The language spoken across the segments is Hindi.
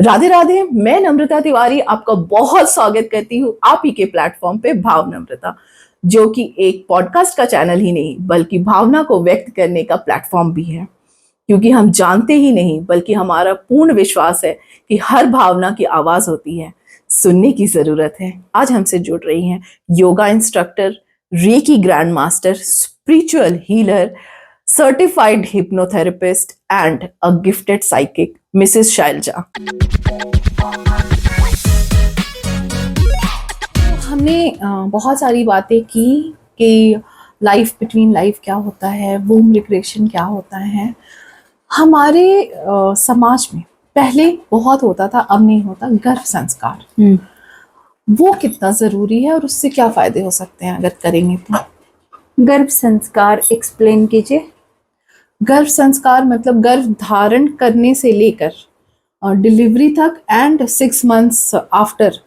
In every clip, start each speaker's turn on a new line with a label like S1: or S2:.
S1: राधे राधे। मैं नम्रता तिवारी आपका बहुत स्वागत करती हूँ आप ही के प्लेटफॉर्म पे भाव नम्रता, जो कि एक पॉडकास्ट का चैनल ही नहीं बल्कि भावना को व्यक्त करने का प्लेटफॉर्म भी है। क्योंकि हम जानते ही नहीं बल्कि हमारा पूर्ण विश्वास है कि हर भावना की आवाज होती है, सुनने की जरूरत है। आज हमसे जुड़ रही हैं yoga instructor, reiki grand master, spiritual healer, certified hypnotherapist and a gifted psychic, Mrs Shailja. हमने बहुत सारी बातें की कि लाइफ बिटवीन लाइफ क्या होता है, वूम रिग्रेशन क्या होता है। हमारे समाज में पहले बहुत होता था, अब नहीं होता। गर्भ संस्कार वो कितना जरूरी है और उससे क्या फायदे हो सकते हैं अगर करेंगे तो?
S2: गर्भ संस्कार एक्सप्लेन कीजिए।
S1: गर्भ संस्कार मतलब गर्भ धारण करने से लेकर डिलीवरी तक एंड 6 months आफ्टर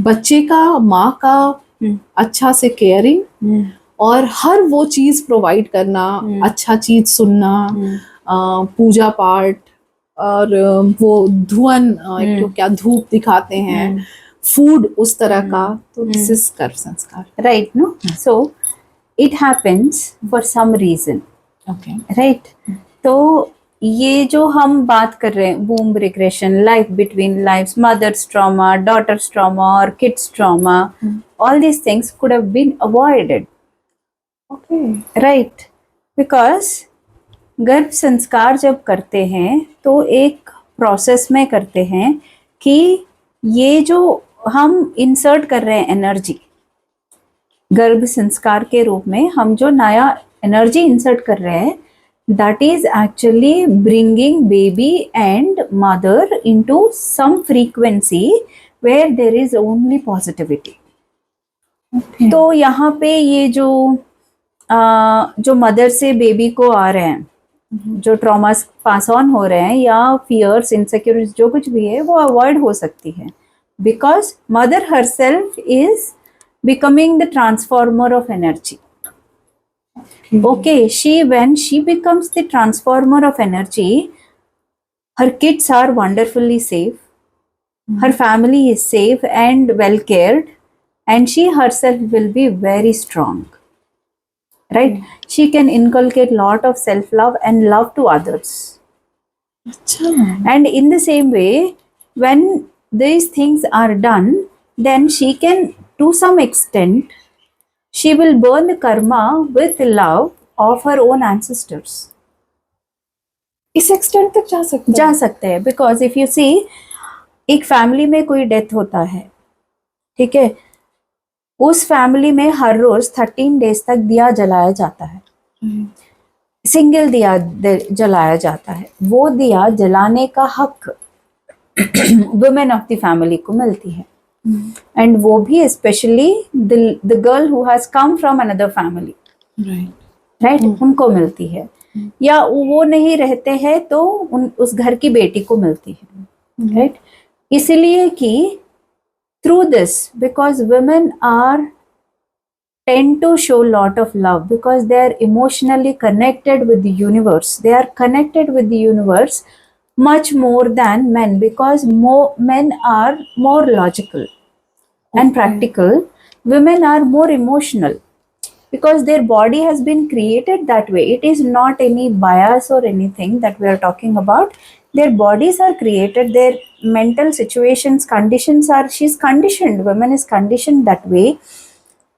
S1: बच्चे का, माँ का अच्छा से केयरिंग और हर वो चीज प्रोवाइड करना, अच्छा चीज सुनना, पूजा पाठ और वो धुआं, तो क्या धूप दिखाते हैं, फूड उस तरह का। तो दिस इज गर्भ संस्कार,
S2: right? No, so it happens for some reason,
S1: okay,
S2: right? तो ये जो हम बात कर रहे हैं, womb regression, life between lives, mothers trauma, daughters trauma और kids trauma, all these things could have been avoided,
S1: okay,
S2: right? Because गर्भ संस्कार जब करते हैं तो एक प्रोसेस में करते हैं कि ये जो हम इंसर्ट कर रहे हैं एनर्जी, गर्भ संस्कार के रूप में हम जो नया एनर्जी इंसर्ट कर रहे हैं, that is actually bringing baby and mother into some frequency where there is only positivity.
S1: okay.
S2: तो यहाँ पे ये जो मदर से बेबी को आ रहे हैं, जो ट्रॉमास पास ऑन हो रहे हैं या फियर्स, इनसिक्योरिटीज जो कुछ भी है, वो अवॉइड हो सकती है, because mother herself is becoming the transformer of energy. Okay, when she becomes the transformer of energy, her kids are wonderfully safe, her family is safe and well cared, and she herself will be very strong, right? She can inculcate lot of self love and love to others.
S1: अच्छा,
S2: And in the same way, when these things are done, then she can, to some extent, she will burn the karma with love of her own ancestors.
S1: इस एक्सटेंट तक जा सकते हैं?
S2: जा सकते हैं, बिकॉज इफ यू सी, एक फैमिली में कोई डेथ होता है, ठीक है, उस फैमिली में हर रोज 13 days तक दिया जलाया जाता है, सिंगल दिया जलाया जाता है। वो दिया जलाने का हक वुमेन ऑफ द फैमिली को मिलती है, एंड वो भी specially the girl who has come from another family, right, उनको मिलती है। या वो नहीं रहते हैं तो उस घर की बेटी को मिलती है, राइट? इसलिए कि through this, because women are tend to show lot of love because they are emotionally connected with the universe. They are connected with the universe much more than men, because men are more logical and practical. Women are more emotional because their body has been created that way. It is not any bias or anything that we are talking about. Their bodies are created, their mental situations, conditions are, she's conditioned, woman is conditioned that way,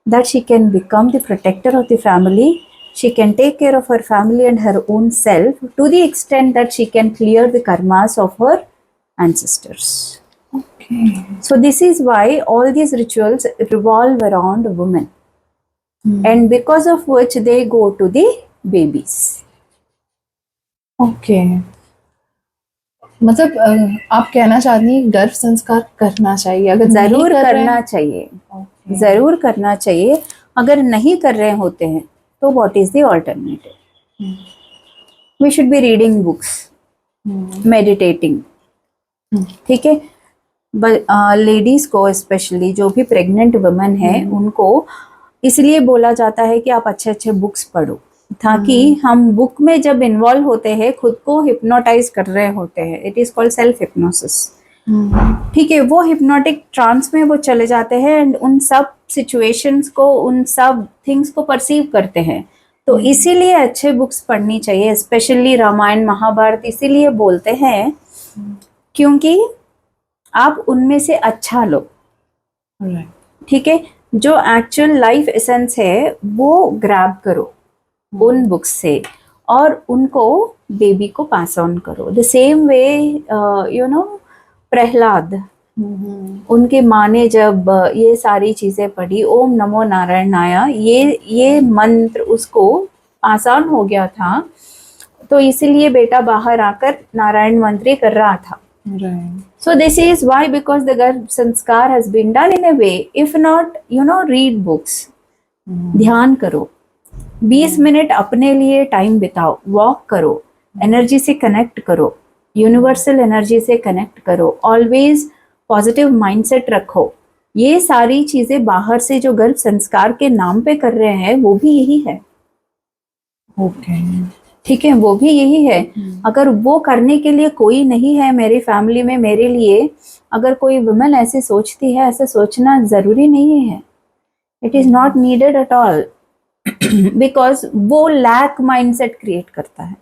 S2: that she can become the protector of the family. She can take care of her family and her own self to the extent that she can clear the karmas of her ancestors.
S1: Okay.
S2: So this is why all these rituals revolve around women, and because of which they go to the babies.
S1: Okay. मतलब आप कहना चाहती हैं गर्भ संस्कार करना चाहिए? अगर
S2: जरूर
S1: नहीं कर
S2: करना चाहिए, जरूर करना चाहिए। अगर नहीं कर रहे होते हैं तो what is the alternative? We should be reading books, meditating, ठीक है। लेडीज को स्पेशली, जो भी प्रेग्नेंट वुमेन है, उनको इसलिए बोला जाता है कि आप अच्छे अच्छे बुक्स पढ़ो, ताकि हम बुक में जब इन्वॉल्व होते हैं खुद को हिप्नोटाइज कर रहे होते हैं, it is called self hypnosis. ठीक है, वो हिप्नोटिक ट्रांस में वो चले जाते हैं एंड उन सब सिचुएशंस को, उन सब थिंग्स को परसीव करते हैं। तो इसीलिए अच्छे बुक्स पढ़नी चाहिए, स्पेशली रामायण महाभारत इसीलिए बोलते हैं क्योंकि आप उनमें से अच्छा लो। ठीक है, जो एक्चुअल लाइफ एसेंस है वो ग्रैब करो उन बुक्स से और उनको बेबी को पास ऑन करो। The same way you know Prahlad, उनके माँ ने जब ये सारी चीजें पढ़ी, ओम नमो नारायणाय, ये मंत्र उसको आसान हो गया था, तो इसीलिए बेटा बाहर आकर नारायण मंत्र कर रहा था। So this is why, because the गर्भ संस्कार has been done in a way. If not, read books. ध्यान करो, 20 मिनट अपने लिए टाइम बिताओ, वॉक करो, एनर्जी से कनेक्ट करो, यूनिवर्सल एनर्जी से कनेक्ट करो, ऑलवेज पॉजिटिव माइंडसेट रखो। ये सारी चीजें बाहर से जो गर्भ संस्कार के नाम पे कर रहे हैं वो भी यही है। ठीक है, वो भी यही है। अगर वो करने के लिए कोई नहीं है मेरी फैमिली में मेरे लिए, अगर कोई वुमेन ऐसे सोचती है, ऐसे सोचना जरूरी नहीं है, it is not needed at all, because वो लैक माइंडसेट क्रिएट करता है।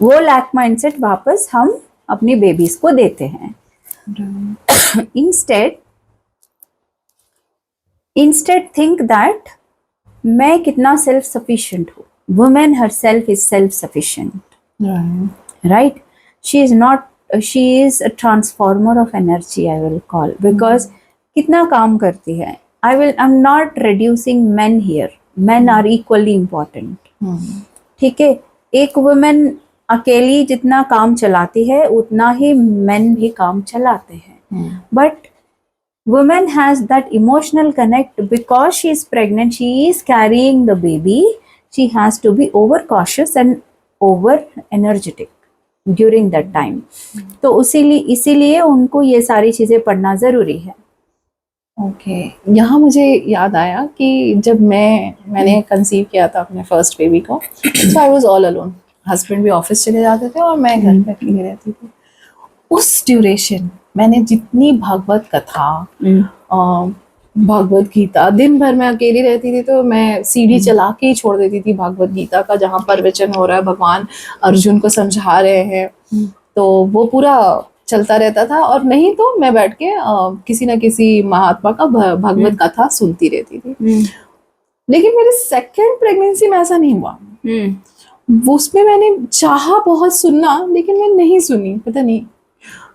S2: वो लैक माइंडसेट वापस हम अपनी बेबीज को देते हैं। इंस्टेड थिंक दैट मैं कितना सेल्फ सफिशिएंट हूँ। Woman herself is self-sufficient, right? She is a transformer of energy, I will call, because कितना काम करती है। I'm not reducing men here. Men are equally important. ठीक है, एक woman अकेली जितना काम चलाती है उतना ही men भी काम चलाते हैं। But woman has that emotional connect because she is pregnant, she is carrying the baby. She has to be over cautious and over energetic during that time. तो इसीलिए उनको ये सारी चीजें पढ़ना जरूरी है।
S1: ओके, यहाँ मुझे याद आया कि जब मैंने कंसीव किया था अपने फर्स्ट बेबी को, so I was all alone. Husband भी ऑफिस चले जाते थे और मैं घर पे अकेली रहती थी। उस ड्यूरेशन मैंने जितनी भागवत कथा, भागवत गीता, दिन भर मैं अकेली रहती थी तो मैं सीडी चला के ही छोड़ देती थी भागवत गीता का, जहाँ प्रवचन हो रहा है, भगवान अर्जुन को समझा रहे हैं, तो वो पूरा चलता रहता था। और नहीं तो मैं बैठ के किसी ना किसी महात्मा का भागवत कथा सुनती रहती थी। लेकिन मेरे सेकंड प्रेगनेंसी में ऐसा नहीं हुआ। उसमें मैंने चाहा बहुत सुनना, लेकिन मैं नहीं सुनी, पता नहीं।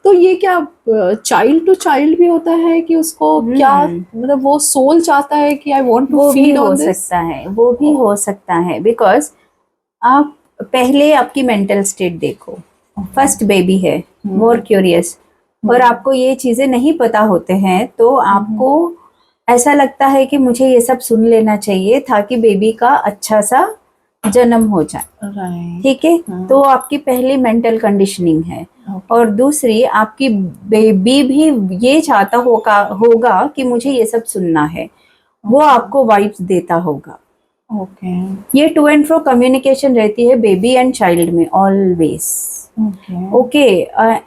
S1: तो ये क्या चाइल्ड टू चाइल्ड भी होता है कि उसको क्या मतलब वो सोल चाहता है कि I want to feed on this?
S2: सकता है, वो भी हो सकता है, बिकॉज आप पहले आपकी मेंटल स्टेट देखो। फर्स्ट बेबी है, मोर क्यूरियस, और आपको ये चीजें नहीं पता होते हैं, तो आपको ऐसा लगता है कि मुझे ये सब सुन लेना चाहिए ताकि बेबी का अच्छा सा जन्म हो जाए। ठीक है, तो आपकी पहली मेंटल कंडीशनिंग है। और दूसरी, आपकी बेबी भी ये चाहता होगा कि मुझे ये सब सुनना है, वो आपको वाइब्स देता होगा। ये टू एंड फ्रो कम्युनिकेशन रहती है बेबी एंड चाइल्ड में always. Okay,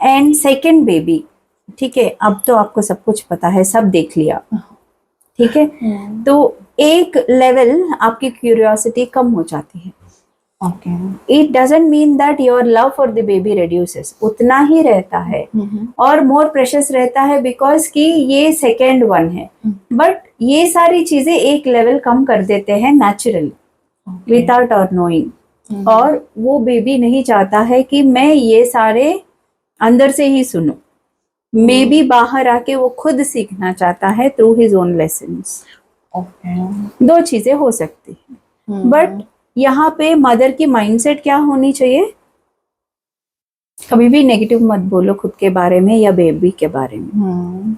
S2: and second baby, ठीक है, अब तो आपको सब कुछ पता है, सब देख लिया, ठीक है, तो एक लेवल आपकी क्यूरियोसिटी कम हो जाती है। It doesn't mean that your love for the baby reduces, उतना ही रहता है और more precious रहता है, because कि ये second one है। But ये सारी चीजें एक लेवल कम कर देते हैं naturally, without our knowing। और वो बेबी नहीं चाहता है कि मैं ये सारे अंदर से ही सुनूं, मे बी बाहर आके वो खुद सीखना चाहता है थ्रू हिज ओन लेसन्स। दो चीजें हो सकती हैं। बट यहाँ पे मदर की माइंडसेट क्या होनी चाहिए, कभी भी नेगेटिव मत बोलो खुद के बारे में या बेबी के बारे में।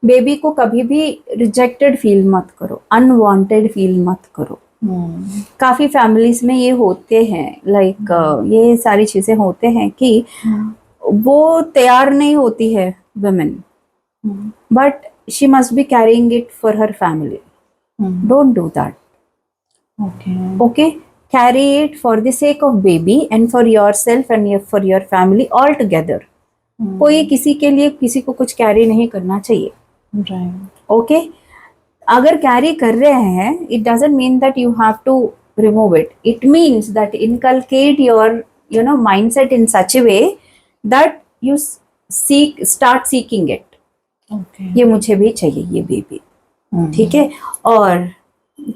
S2: बेबी को कभी भी रिजेक्टेड फील मत करो, अनवांटेड फील मत करो। काफी फैमिलीज में ये होते हैं, लाइक ये सारी चीजें होते हैं कि वो तैयार नहीं होती है women, but she must be carrying it for her family. Don't do that. Okay, carry it for the sake of baby and for yourself and for your family all together. कोई किसी के लिए किसी को कुछ कैरी नहीं करना चाहिए. ओके, अगर कैरी कर रहे हैं, it doesn't mean that you have to remove it. It means that inculcate your mindset in such a way that you start seeking it. ये मुझे भी चाहिए, ये बेबी. ठीक है. और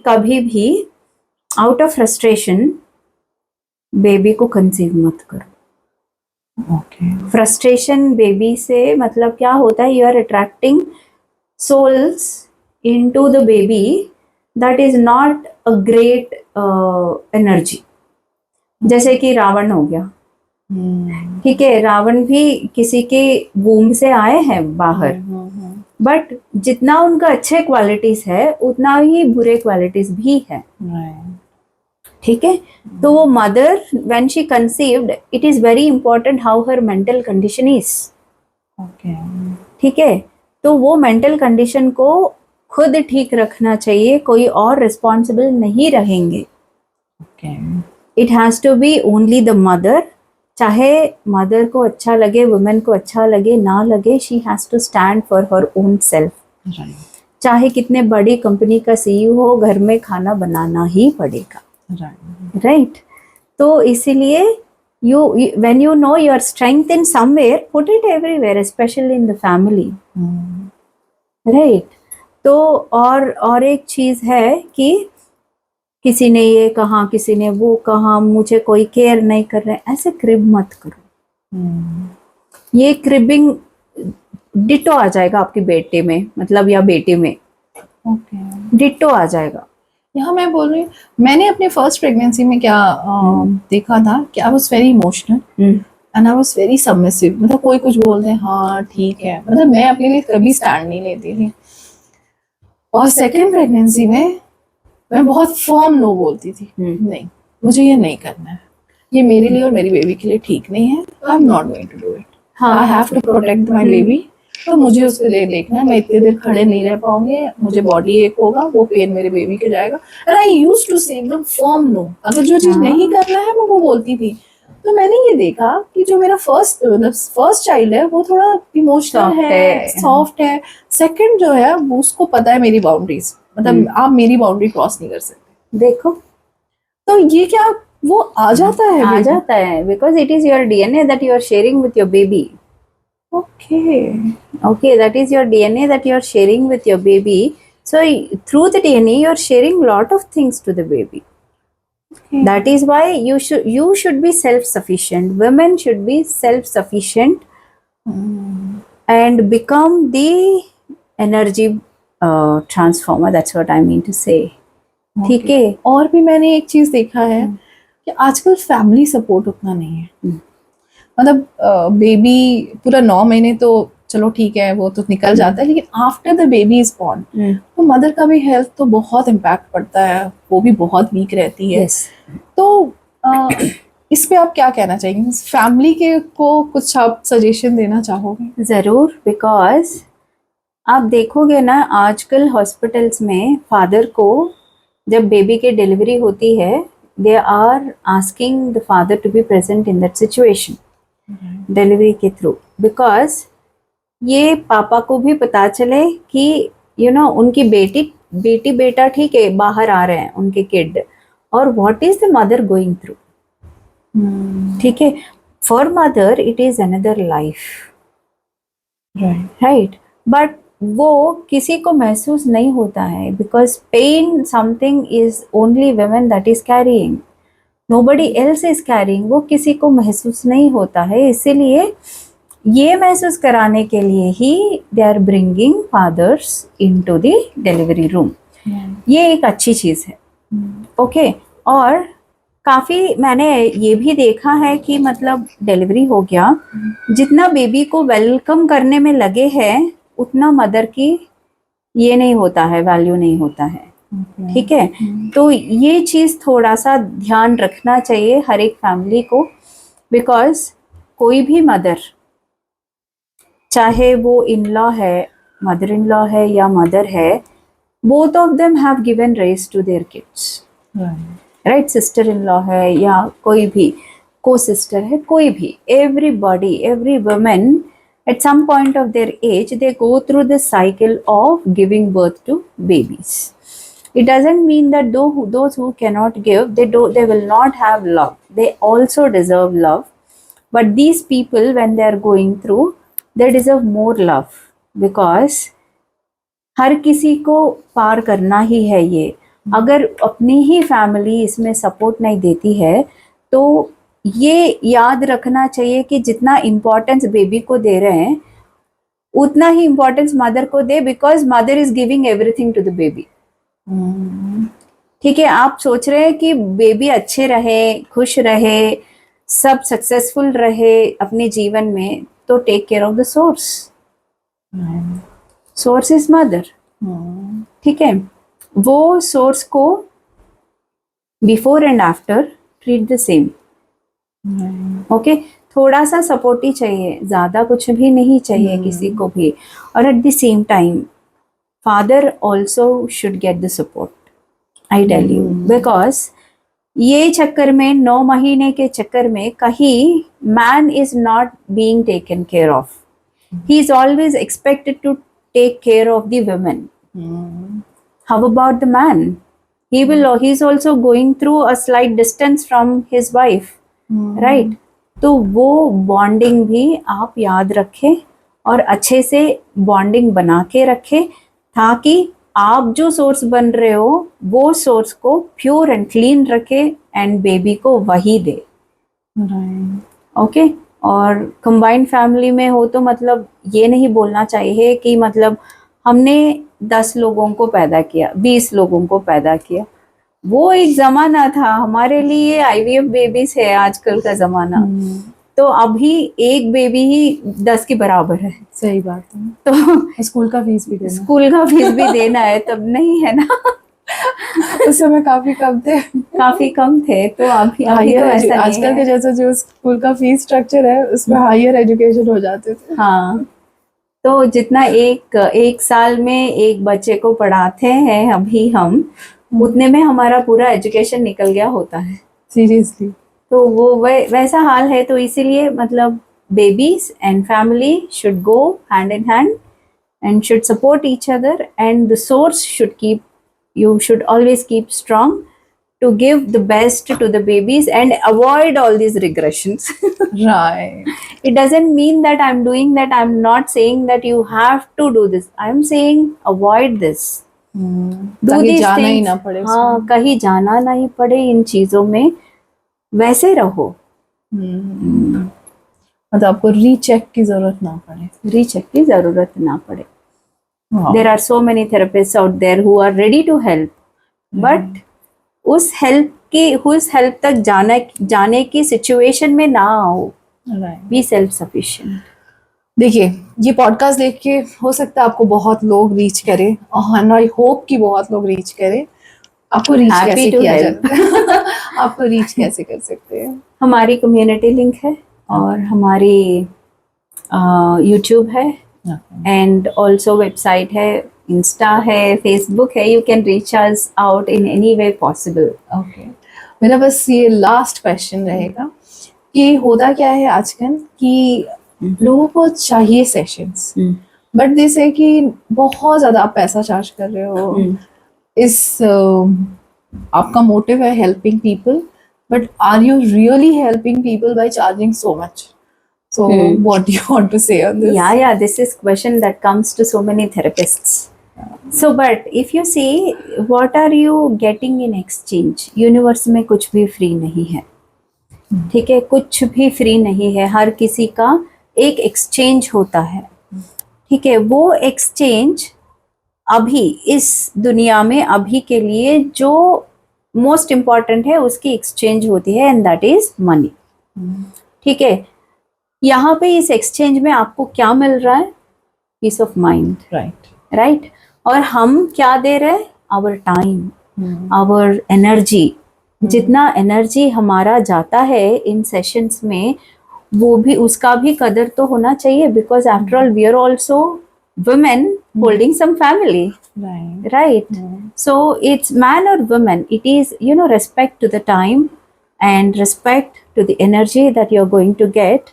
S2: कभी भी आउट ऑफ फ्रस्ट्रेशन बेबी को कंसीव मत करो. फ्रस्ट्रेशन बेबी से मतलब क्या होता है, you are attracting souls into the baby that is not a great energy. जैसे कि रावण हो गया. ठीक है, रावण भी किसी के वूम से आए हैं बाहर, बट जितना उनका अच्छे क्वालिटीज है उतना ही बुरे क्वालिटीज भी है. ठीक है. तो वो mother when she conceived, it is very important how her mental condition is. ठीक है. तो वो मेंटल कंडीशन को खुद ठीक रखना चाहिए, कोई और रिस्पॉन्सिबल नहीं रहेंगे. It has to be only the mother. चाहे मदर को अच्छा लगे, वुमेन को अच्छा लगे ना लगे, she has to stand for her own self. चाहे कितने बड़ी कंपनी का सीईओ हो, घर में खाना बनाना ही पड़ेगा. राइट. तो इसीलिए when you know your strength in somewhere, put it everywhere, especially in the family. Right. तो और एक चीज है कि किसी ने ये कहा, किसी ने वो कहा, मुझे कोई केयर नहीं कर रहा है, ऐसे क्रिब मत करो. ये क्रिबिंग डिटो आ जाएगा आपके बेटे में, मतलब या बेटे में. डिटो आ जाएगा.
S1: यहाँ मैं बोल रही हूँ, मैंने अपने फर्स्ट प्रेगनेंसी में क्या देखा था कि I was very emotional and I was very submissive. मतलब कोई कुछ बोल दे, हाँ ठीक है, मतलब मैं अपने लिए कभी स्टैंड नहीं लेती थी. और सेकंड प्रेगनेंसी में मैं बहुत फर्म नो बोलती थी. नहीं, मुझे ये नहीं करना है, ये मेरे लिए और मेरी बेबी के लिए ठीक नहीं है. I am not going to do it. I have to protect my baby. तो मुझे उसके लिए देखना है, मैं इतने देर खड़े नहीं रह पाऊंगी, मुझे बॉडी एक होगा, वो पेन मेरे बेबी के जाएगा. एंड आई यूज्ड टू से एकदम फर्म नो. अगर जो चीज नहीं करना है मैं वो बोलती थी. तो मैंने ये देखा कि जो मेरा फर्स्ट चाइल्ड है वो थोड़ा इमोशनल है, सॉफ्ट है. सेकंड जो है वो उसको पता है मेरी बाउंड्रीज, मतलब आप मेरी बाउंड्री क्रॉस नहीं कर सकते.
S2: देखो,
S1: तो ये क्या वो आ जाता है
S2: because it is your DNA that you are sharing with your baby. Okay, that is your DNA that you are sharing with your baby. So through the DNA you are sharing lot of things to the baby. That is why you should be self-sufficient. Women should be self-sufficient and become the energy transformer. That's what I mean to say. ठीक है.
S1: और भी मैंने एक चीज देखा है कि आजकल फैमिली सपोर्ट उतना नहीं है. मतलब बेबी पूरा 9 महीने तो चलो ठीक है, वो तो निकल जाता है, लेकिन after the baby is born तो मदर का भी हेल्थ तो बहुत इम्पैक्ट पड़ता है, वो भी बहुत वीक रहती है. तो इस पे आप क्या कहना चाहेंगे, फैमिली के को कुछ आप सजेशन देना चाहोगे?
S2: जरूर, बिकॉज आप देखोगे ना आजकल हॉस्पिटल्स में फादर को जब बेबी की डिलीवरी होती है, they are asking the father to be present in that situation delivery के थ्रू. बिकॉज ये पापा को भी पता चले कि उनकी बेटी बेटा ठीक है बाहर आ रहे हैं उनके किड, और what is the mother going through. ठीक है. For mother it is another life. Right. But वो किसी को महसूस नहीं होता है, because pain something is only women that is carrying. Nobody else is carrying. वो किसी को महसूस नहीं होता है. इसीलिए ये महसूस कराने के लिए ही they are bringing fathers into the delivery room. ये एक अच्छी चीज़ है. ओके. और काफ़ी मैंने ये भी देखा है कि मतलब डिलीवरी हो गया, जितना बेबी को वेलकम करने में लगे हैं उतना मदर की ये नहीं होता है, वैल्यू नहीं होता है. ठीक है. तो ये चीज थोड़ा सा ध्यान रखना चाहिए हर एक फैमिली को, बिकॉज कोई भी मदर, चाहे वो इन लॉ है, मदर इन लॉ है या मदर है, both of them have given race to their kids. Right, sister in law है या कोई भी को सिस्टर है, कोई भी, everybody, every women at some point of their age they go through the cycle of giving birth to babies. It doesn't mean that those who cannot give, they will not have love. They also deserve love, but these people when they are going through, they deserve more love, because हर किसी को पार करना ही है ये। अगर अपनी ही फैमिली इसमें सपोर्ट नहीं देती है तो ये याद रखना चाहिए कि जितना इम्पोर्टेंस बेबी को दे रहे हैं उतना ही इम्पोर्टेंस मदर को दे, because mother is giving everything to the baby. ठीक है, आप सोच रहे हैं कि बेबी अच्छे रहे, खुश रहे, सब सक्सेसफुल रहे अपने जीवन में, तो take care of the source. Source is mother. ठीक है, वो सोर्स को before and after treat the same. Okay, थोड़ा सा सपोर्ट ही चाहिए, ज्यादा कुछ भी नहीं चाहिए किसी को भी। और at the same time father also should get the support, I tell you, because ये चक्कर में 9 महीने के चक्कर में कहीं man is not being taken care of. He is always expected to take care of the women. How about the man? he is also going through a slight distance from his wife, right? तो वो बॉन्डिंग भी आप याद रखें और अच्छे से बॉन्डिंग बना के रखें, ताकि आप जो सोर्स बन रहे हो वो सोर्स को प्योर एंड क्लीन रखे एंड बेबी को वही दे। ओके, और कंबाइंड फैमिली में हो तो मतलब ये नहीं बोलना चाहिए कि मतलब हमने 10 लोगों को पैदा किया, 20 लोगों को पैदा किया। वो एक जमाना था, हमारे लिए आईवीएफ बेबीज है आजकल का जमाना। तो अभी एक बेबी ही 10 के बराबर है।
S1: सही बात है।
S2: तो
S1: स्कूल का फीस भी देना,
S2: स्कूल का फीस भी देना है, तब नहीं है ना।
S1: उस समय काफी कम थे,
S2: काफी कम थे। तो अभी तो ऐसा नहीं
S1: आजकल के जैसा जो स्कूल का फीस स्ट्रक्चर है उसमें हायर एजुकेशन हो जाते थे।
S2: हाँ, तो जितना एक साल में एक बच्चे को पढ़ाते हैं अभी हम, उतने में हमारा पूरा एजुकेशन निकल गया होता है,
S1: सीरियसली।
S2: तो वो वैसा हाल है। तो इसीलिए मतलब babies and family should go hand in hand and should support each other, and the source you should always keep strong to give the best to the babies and avoid all these regressions.
S1: Right.
S2: It doesn't mean that I'm doing that. I'm not saying that you have to do this. I'm saying avoid this. Do
S1: कहीं
S2: these
S1: जाना ही
S2: things.
S1: ना पड़े।
S2: हाँ, कहीं जाना नहीं पड़े इन चीजों में, वैसे रहो।
S1: मतलब आपको रीचेक की जरूरत ना पड़े।
S2: रीचेक की जरूरत ना पड़े। There are so many therapists out there who are ready to help, but उस हेल्प तक जाने की सिचुएशन में ना आओ। Be self-sufficient.
S1: देखिए, ये पॉडकास्ट देख के हो सकता है आपको बहुत लोग रीच करें, और आई होप कि बहुत लोग रीच करें। आपको रीच कैसे किया जाता है? आपको रीच कैसे कर सकते हैं?
S2: हमारी कम्युनिटी लिंक है और हमारी यूट्यूब है, एंड ऑल्सो वेबसाइट है, इंस्टा है, फेसबुक है। You can reach us out in any way possible.
S1: Okay, मेरा बस ये लास्ट क्वेश्चन रहेगा कि होता क्या है आजकल कि लोगों को चाहिए सेशंस, बट दे से कि बहुत ज्यादा आप पैसा चार्ज कर रहे हो। इस आपका मोटिव है helping people, but are you really helping people by charging so much? So what do you want to say on this?
S2: Yeah, this is question that comes to so many therapists. So but if you see, what are you getting in exchange? Universe में कुछ भी फ्री नहीं है, ठीक है? कुछ भी फ्री नहीं है, हर किसी का एक एक्सचेंज होता है, ठीक है? वो एक्सचेंज अभी इस दुनिया में अभी के लिए जो मोस्ट इम्पॉर्टेंट है उसकी एक्सचेंज होती है, एंड दैट इज मनी। ठीक है, यहाँ पे इस एक्सचेंज में आपको क्या मिल रहा है? Piece of mind, right? और हम क्या दे रहे हैं? Our time, our energy. जितना एनर्जी हमारा जाता है इन सेशंस में, वो भी, उसका भी कदर तो होना चाहिए, because after all we are also women holding some family,
S1: Right.
S2: right? So it's man or woman, it is, respect to the time and respect to the energy that you're going to get.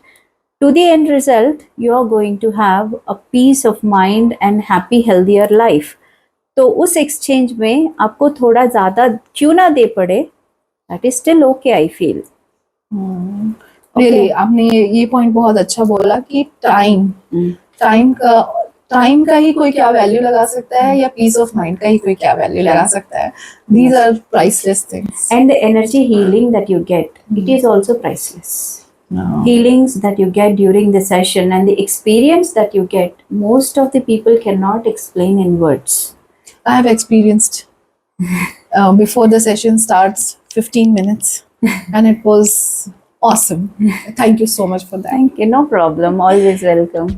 S2: To the end result, you're going to have a peace of mind and happy, healthier life. तो उस एक्सचेंज में आपको थोड़ा ज़्यादा क्यों ना दे पड़े, that is still okay, I feel.
S1: Really आपने ये पॉइंट बहुत अच्छा बोला कि टाइम का ही कोई क्या वैल्यू लगा सकता है, या पीस ऑफ माइंड का ही कोई क्या वैल्यू लगा सकता है. These are priceless things.
S2: And the energy healing that you get, it is also priceless. Healings that you get during the session and the experience that you get, most of the people cannot explain in words.
S1: I have experienced before the session starts 15 minutes and it was awesome. Thank you so much for that.
S2: Thank you, no problem, always welcome.